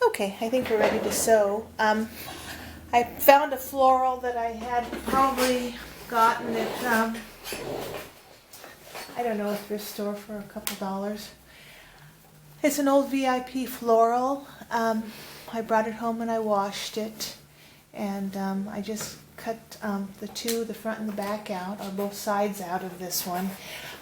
Okay, I think we're ready to sew. I found a floral that I had probably gotten at, I don't know, a thrift store for a couple dollars. It's an old VIP floral. I brought it home and I washed it. And I just cut the front and the back out, or both sides out of this one.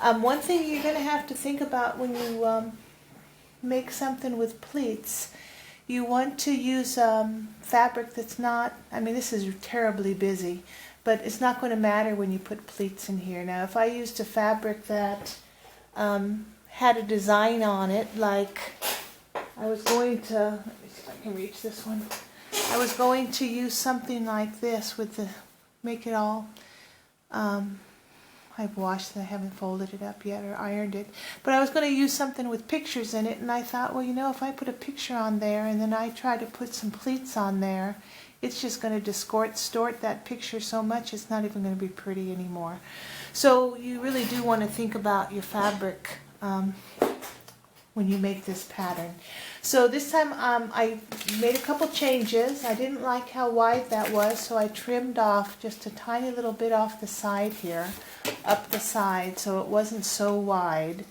One thing you're going to have to think about when you make something with pleats, you want to use fabric that's not, I mean, this is terribly busy, but it's not going to matter when you put pleats in here. Now, if I used a fabric that had a design on it, like I was going to, let me see if I can reach this one. I was going to use something like this with the, make it all, I've washed it, I haven't folded it up yet or ironed it, but I was going to use something with pictures in it, and I thought, well, you know, if I put a picture on there and then I try to put some pleats on there, it's just going to distort that picture so much it's not even going to be pretty anymore. So you really do want to think about your fabric when you make this pattern. So this time I made a couple changes. I didn't like how wide that was, so I trimmed off just a tiny little bit off the side here, up the side, so it wasn't so wide.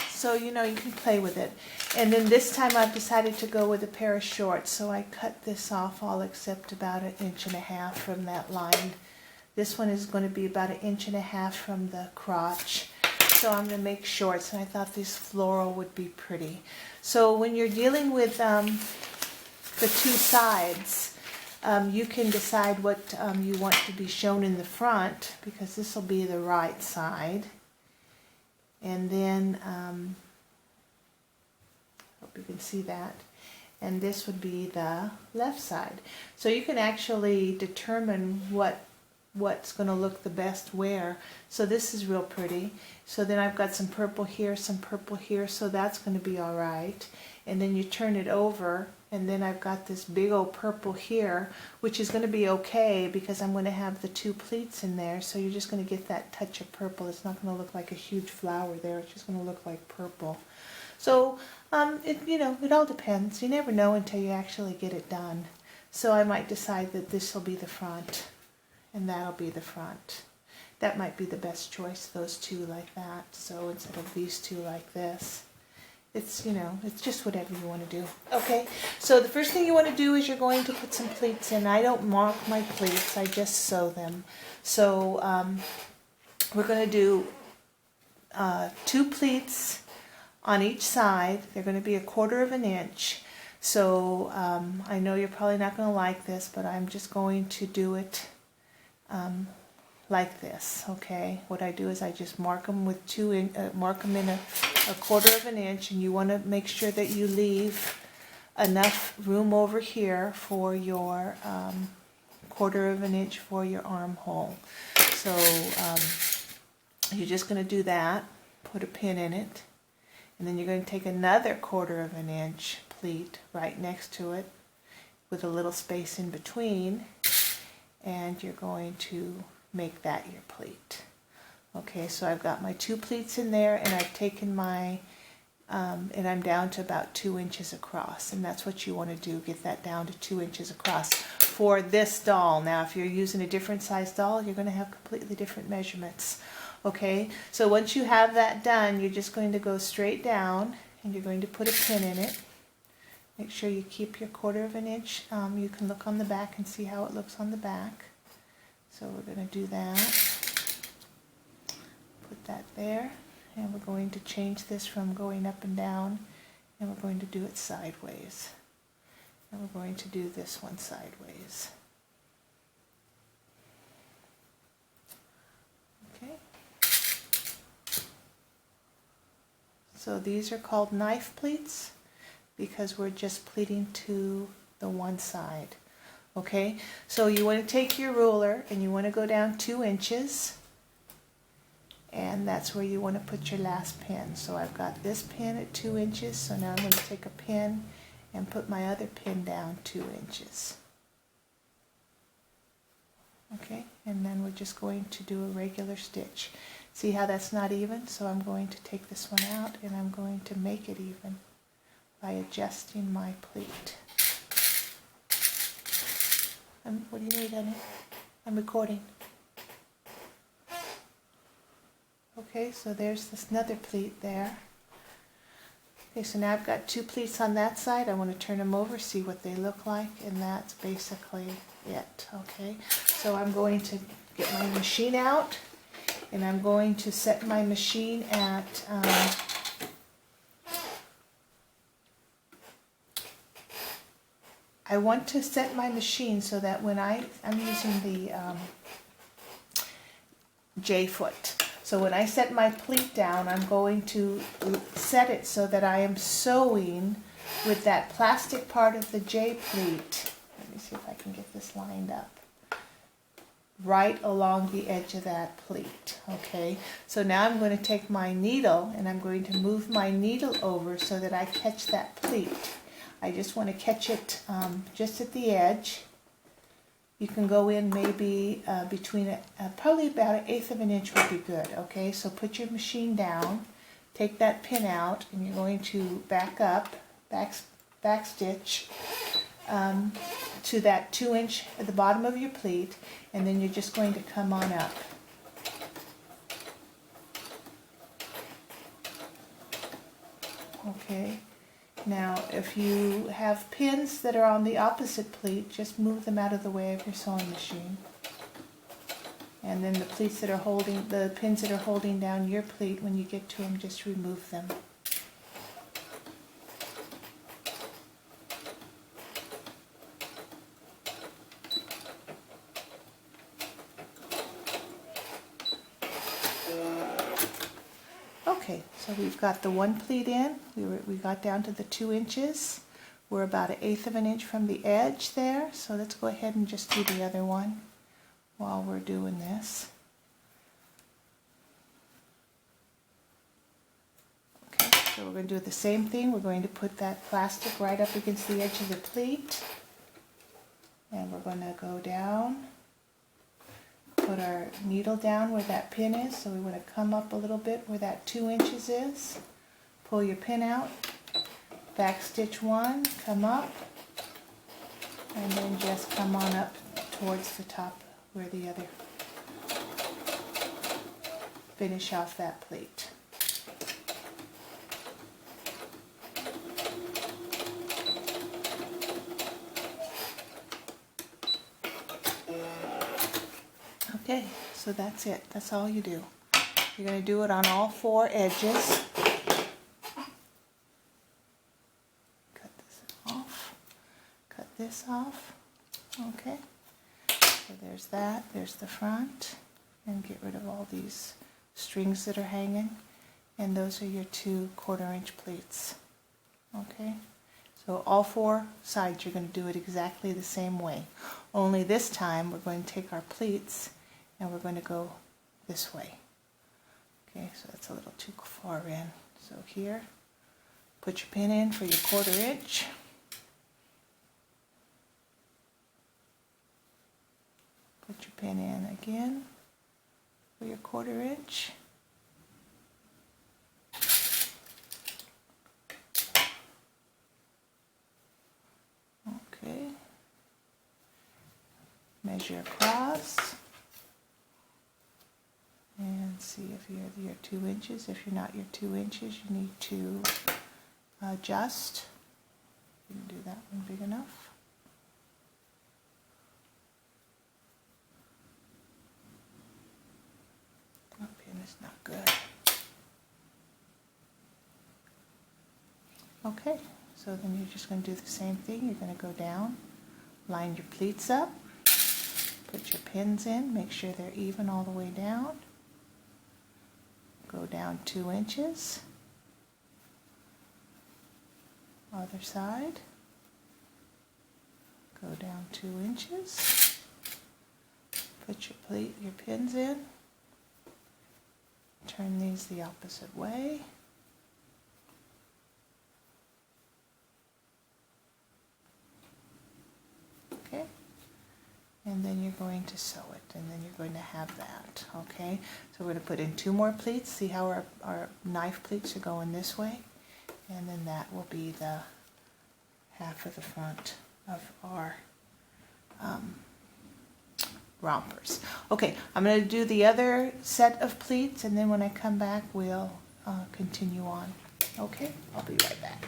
So, you know, you can play with it. And then this time I've decided to go with a pair of shorts, so I cut this off all except about 1.5 inches from that line. This one is going to be about 1.5 inches from the crotch. So I'm going to make shorts, and I thought this floral would be pretty. So when you're dealing with the two sides, you can decide what you want to be shown in the front, because this will be the right side. And then, hope you can see that. And this would be the left side. So you can actually determine what's going to look the best where. So this is real pretty. So then I've got some purple here, so that's going to be all right. And then you turn it over, and then I've got this big old purple here, which is going to be okay because I'm going to have the two pleats in there. So you're just going to get that touch of purple. It's not going to look like a huge flower there. It's just going to look like purple. So it all depends. You never know until you actually get it done. So I might decide that this will be the front, and that'll be the front. That might be the best choice, those two like that. So instead of these two like this, it's, it's just whatever you want to do. Okay, so the first thing you want to do is you're going to put some pleats in. I don't mark my pleats, I just sew them. So we're going to do 2 pleats on each side. They're going to be 1/4 inch. So I know you're probably not going to like this, but I'm just going to do it like this. Okay, what I do is I just mark them with mark them in a 1/4 inch, and you want to make sure that you leave enough room over here for your 1/4 inch for your armhole. So you're just going to do that, put a pin in it, and then you're going to take another 1/4 inch pleat right next to it with a little space in between, and you're going to make that your pleat. Okay, so I've got my 2 pleats in there, and I've taken my, and I'm down to about 2 inches across, and that's what you want to do, get that down to 2 inches across for this doll. Now, if you're using a different size doll, you're going to have completely different measurements. Okay, so once you have that done, you're just going to go straight down, and you're going to put a pin in it. Make sure you keep your 1/4 inch. You can look on the back and see how it looks on the back. So we're going to do that. Put that there, and we're going to change this from going up and down, and we're going to do it sideways. And we're going to do this one sideways. Okay. So these are called knife pleats because we're just pleating to the one side. Okay, so you want to take your ruler and you want to go down 2 inches, and that's where you want to put your last pin. So I've got this pin at 2 inches, so now I'm going to take a pin and put my other pin down 2 inches. Okay, and then we're just going to do a regular stitch. See how that's not even? So I'm going to take this one out, and I'm going to make it even. by adjusting my pleat. What do you need, honey? I'm recording. Okay, so there's this another pleat there. Okay, so now I've got 2 pleats on that side. I want to turn them over, see what they look like, and that's basically it. Okay, so I'm going to get my machine out, and I'm going to set my machine at I want to set my machine so that when I'm using the J-foot. So when I set my pleat down, I'm going to set it so that I am sewing with that plastic part of the J-pleat. Let me see if I can get this lined up. Right along the edge of that pleat. Okay, so now I'm going to take my needle and I'm going to move my needle over so that I catch that pleat. I just want to catch it just at the edge. You can go in maybe between, probably about 1/8 of an inch would be good. Okay, so put your machine down, take that pin out, and you're going to back up, back stitch to that 2-inch at the bottom of your pleat, and then you're just going to come on up. Okay. Now, if you have pins that are on the opposite pleat, just move them out of the way of your sewing machine. And then the pleats that are holding, the pins that are holding down your pleat, when you get to them, just remove them. Okay, so we've got the 1 pleat in. We got down to the 2 inches. We're about 1/8 of an inch from the edge there. So let's go ahead and just do the other one while we're doing this. Okay, so we're going to do the same thing. We're going to put that plastic right up against the edge of the pleat. And we're going to go down. Put our needle down where that pin is, so we want to come up a little bit where that 2 inches is. Pull your pin out, back stitch 1, come up, and then just come on up towards the top where the other, finish off that pleat. Okay, so that's it. That's all you do. You're going to do it on all 4 edges. Cut this off. Cut this off. Okay. So there's that. There's the front. And get rid of all these strings that are hanging. And those are your 2 1/4-inch pleats. Okay. So all 4 sides you're going to do it exactly the same way. Only this time we're going to take our pleats and we're going to go this way. Okay, so that's a little too far in. So here, put your pin in for your 1/4 inch. Put your pin in again for your 1/4 inch. Okay. Measure across. And see if you're your 2 inches. If you're not your 2 inches, you need to adjust. You can do that one big enough. That pin is not good. Okay, so then you're just going to do the same thing. You're going to go down, line your pleats up, put your pins in, make sure they're even all the way down. Go down 2 inches. Other side. Go down 2 inches. Put your pins in. Turn these the opposite way. Okay. And then you're going to sew it, and then you're going to have that, okay? So we're going to put in 2 more pleats. See how our knife pleats are going this way? And then that will be the half of the front of our rompers. Okay, I'm going to do the other set of pleats, and then when I come back we'll continue on. Okay, I'll be right back.